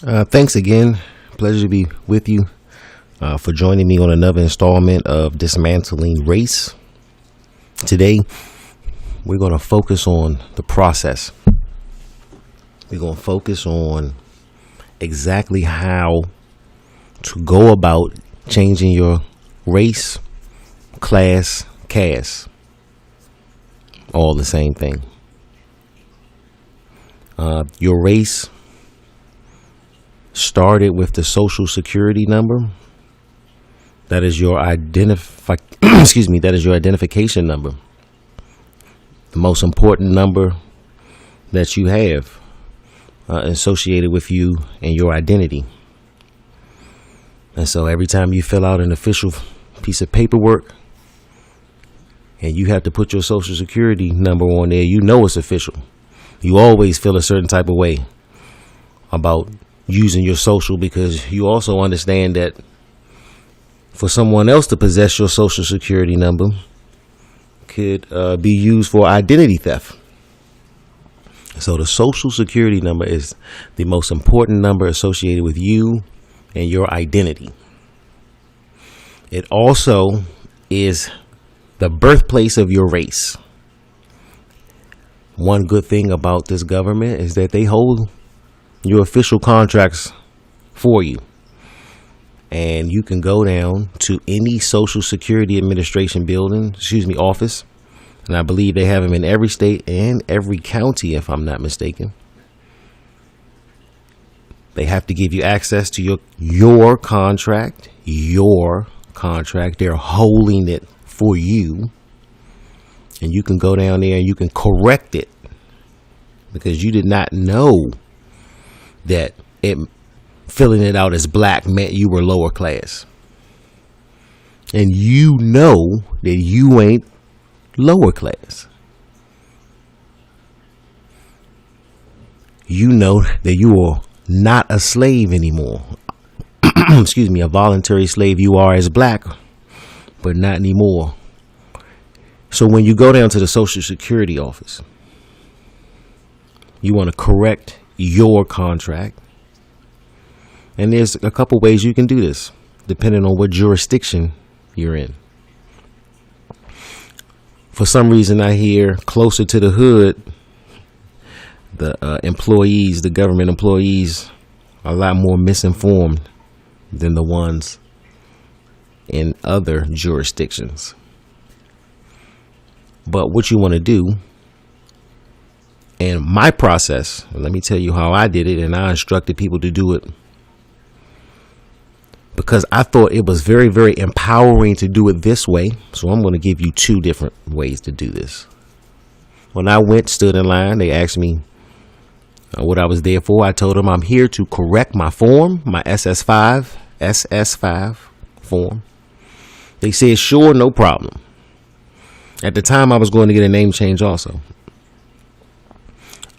Thanks again. Pleasure to be with you for joining me on another installment of Dismantling Race. Today, we're going to focus on the process. We're going to focus on exactly how to go about changing your race, class, caste. All the same thing. Your race started with the social security number. That is your that is your identification number. The most important number that you have associated with you and your identity. And so every time you fill out an official piece of paperwork and you have to put your social security number on there, you know it's official. You always feel a certain type of way about using your social, because you also understand that for someone else to possess your social security number could be used for identity theft. So the social security number is the most important number associated with you and your identity. It also is the birthplace of your race. One good thing about this government is that they hold your official contracts for you. And you can go down to any Social Security Administration office. And I believe they have them in every state and every county, if I'm not mistaken. They have to give you access to your contract. They're holding it for you. And you can go down there and you can correct it, because you did not know that filling it out as black meant you were lower class. And you know that you ain't lower class. You know that you are not a slave anymore. A voluntary slave you are as black, but not anymore. So when you go down to the Social Security office, you want to correct your contract. And there's a couple ways you can do this, depending on what jurisdiction you're in. For some reason, I hear closer to the hood, the government employees, are a lot more misinformed than the ones in other jurisdictions. But what you want to do, and my process, let me tell you how I did it, and I instructed people to do it because I thought it was very, very empowering to do it this way. So I'm going to give you two different ways to do this. When I stood in line, they asked me what I was there for. I told them I'm here to correct my form, my SS5 form. They said, sure, no problem. At the time, I was going to get a name change also.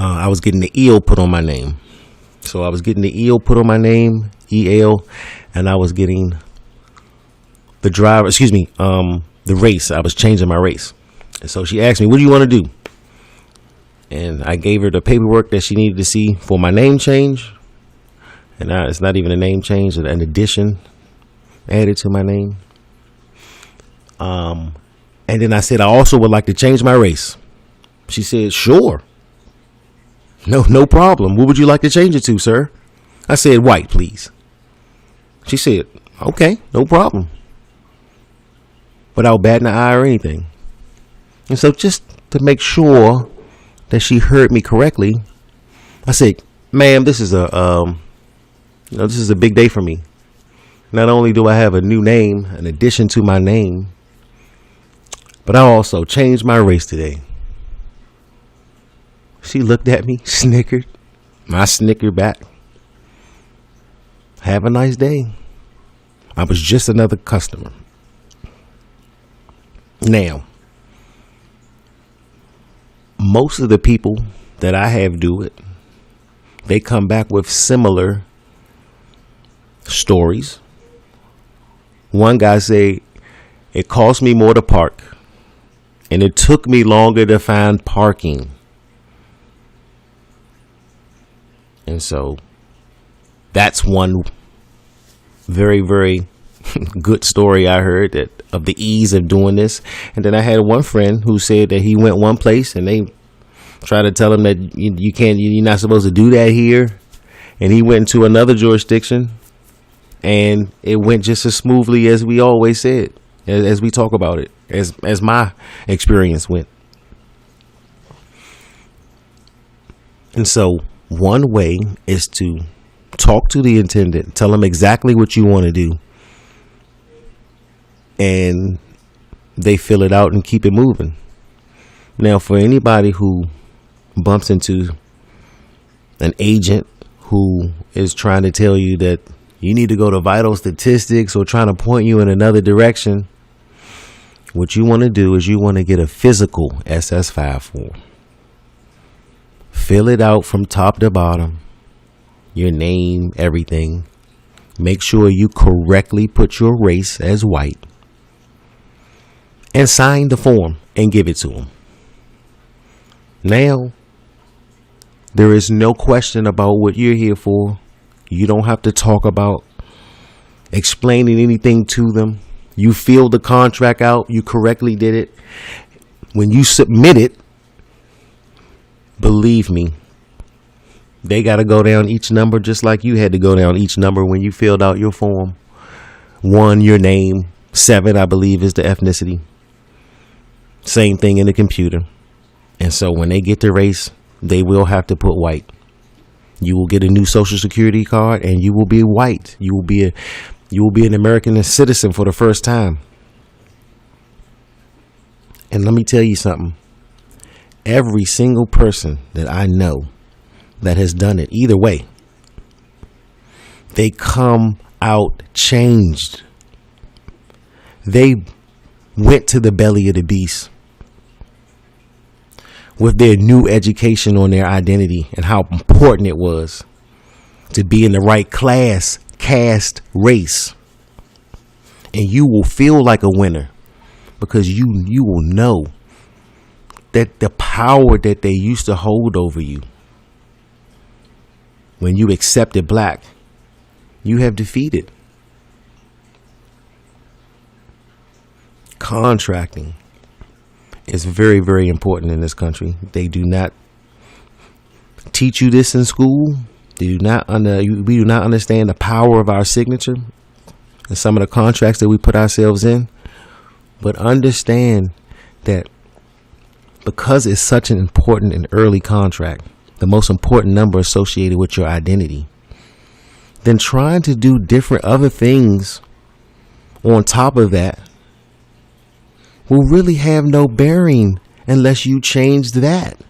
I was getting the EL put on my name. So I was getting the EL put on my name, EL, and I was getting the race. I was changing my race. And so she asked me, what do you want to do? And I gave her the paperwork that she needed to see for my name change. And it's not even a name change, an addition added to my name. And then I said, I also would like to change my race. She said, sure. No problem. What would you like to change it to, sir? I said, white, please. She said, okay, no problem. Without batting an eye or anything. And so just to make sure that she heard me correctly, I said, ma'am, this is a big day for me. Not only do I have a new name, an addition to my name, but I also changed my race today. She looked at me, snickered. I snickered back. Have a nice day. I was just another customer. Now, most of the people that I have do it, they come back with similar stories. One guy say, it cost me more to park, and it took me longer to find parking. And so That's one very, very good story I heard that of the ease of doing this. And then I had one friend who said that he went one place and they tried to tell him that you can't, you're not supposed to do that here. And he went into another jurisdiction and it went just as smoothly as we always said, as we talk about it, as my experience went. And so one way is to talk to the intendant, tell them exactly what you want to do, and they fill it out and keep it moving. Now, for anybody who bumps into an agent who is trying to tell you that you need to go to vital statistics or trying to point you in another direction, what you want to do is you want to get a physical SS5 form. Fill it out from top to bottom, your name, everything. Make sure you correctly put your race as white and sign the form and give it to them. Now, there is no question about what you're here for. You don't have to talk about explaining anything to them. You filled the contract out. You correctly did it. When you submit it, believe me, they got to go down each number just like you had to go down each number when you filled out your form. 1, your name. 7, I believe, is the ethnicity. Same thing in the computer. And so when they get the race, they will have to put white. You will get a new social security card and you will be white. You will be an American citizen for the first time. And let me tell you something. Every single person that I know that has done it, either way, they come out changed. They went to the belly of the beast with their new education on their identity and how important it was to be in the right class, caste, race. And you will feel like a winner because you will know that the power that they used to hold over you, when you accepted black, you have defeated. Contracting is very, very important in this country. They do not teach you this in school. We do not understand the power of our signature and some of the contracts that we put ourselves in. But understand that because it's such an important and early contract, the most important number associated with your identity, then trying to do different other things on top of that will really have no bearing unless you change that.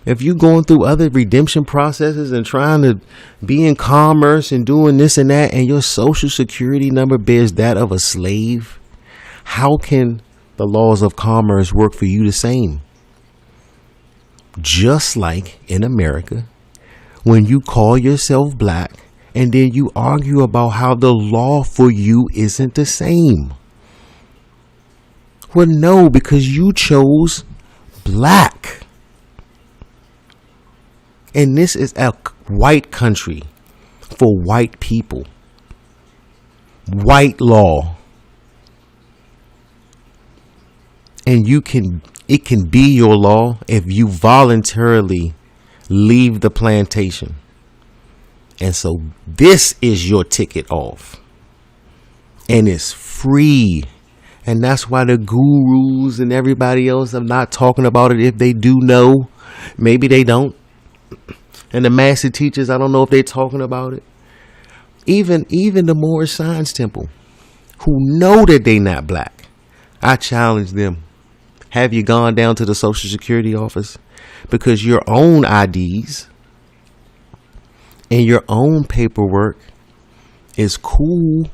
If you're going through other redemption processes and trying to be in commerce and doing this and that, and your social security number bears that of a slave, how can the laws of commerce work for you the same? Just like in America, when you call yourself black and then you argue about how the law for you isn't the same. Well, no, because you chose black. And this is a white country for white people. White law. And it can be your law if you voluntarily leave the plantation. And so this is your ticket off. And it's free. And that's why the gurus and everybody else are not talking about it. If they do know, maybe they don't. And the master teachers, I don't know if they're talking about it. Even the Moorish Science Temple, who know that they not black, I challenge them. Have you gone down to the Social Security office? Because your own IDs and your own paperwork is cool,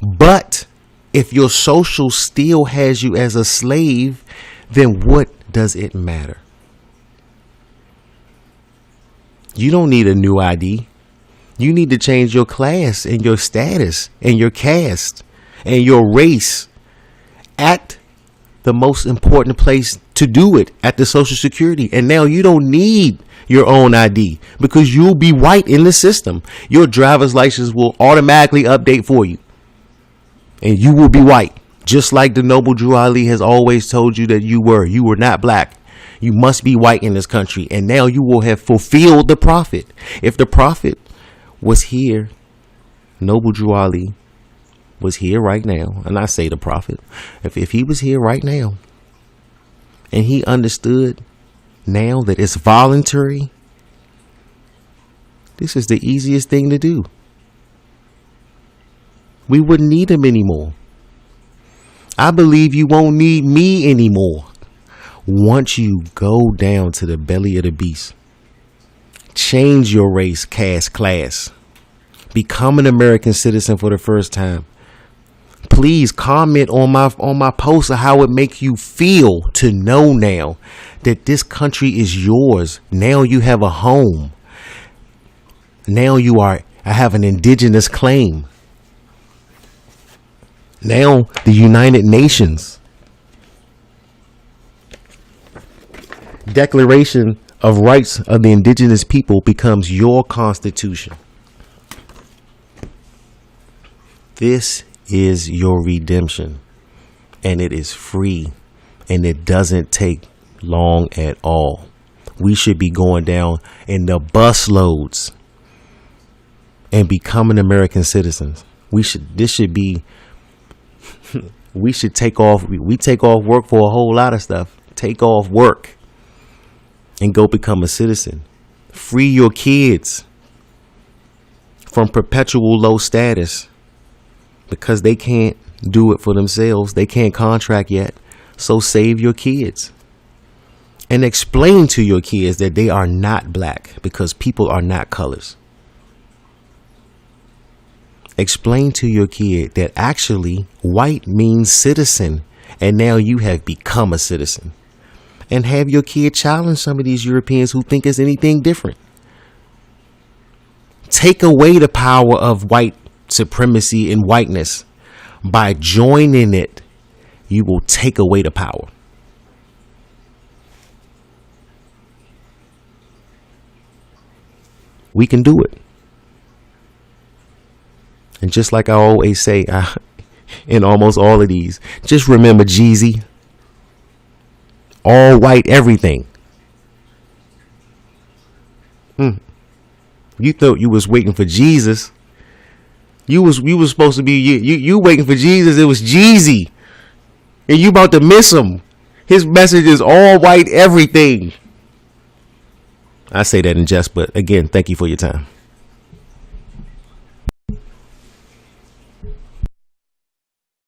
but if your social still has you as a slave, then what does it matter? You don't need a new ID. You need to change your class and your status and your caste and your race at the most important place to do it at the Social Security. And now you don't need your own ID because you'll be white in the system. Your driver's license will automatically update for you. And you will be white. Just like the noble Drew Ali has always told you that you were. You were not black. You must be white in this country. And now you will have fulfilled the prophet. If the prophet was here, noble Drew Ali was here right now, and I say the prophet, if he was here right now and he understood now that it's voluntary, this is the easiest thing to do. We wouldn't need him anymore. I believe you won't need me anymore once you go down to the belly of the beast. Change your race, caste, class. Become an American citizen for the first time. Please comment on my post of how it makes you feel to know now that this country is yours. Now you have a home. Now I have an indigenous claim. Now the United Nations Declaration of Rights of the Indigenous People becomes your constitution. This is your redemption, and it is free, and it doesn't take long at all. We should be going down in the bus loads and becoming American citizens. We should take off. We take off work for a whole lot of stuff. Take off work and go become a citizen. Free your kids from perpetual low status because they can't do it for themselves. They can't contract yet. So save your kids and explain to your kids that they are not black because people are not colors. Explain to your kid that actually white means citizen, and now you have become a citizen. And have your kid challenge some of these Europeans who think it's anything different. Take away the power of white supremacy and whiteness. By joining it, you will take away the power. We can do it. And just like I always say in almost all of these, just remember Jeezy. All white everything. You thought you was waiting for Jesus. You was supposed to be you waiting for Jesus. It was Jeezy. And you about to miss him. His message is all white everything. I say that in jest, but again, thank you for your time.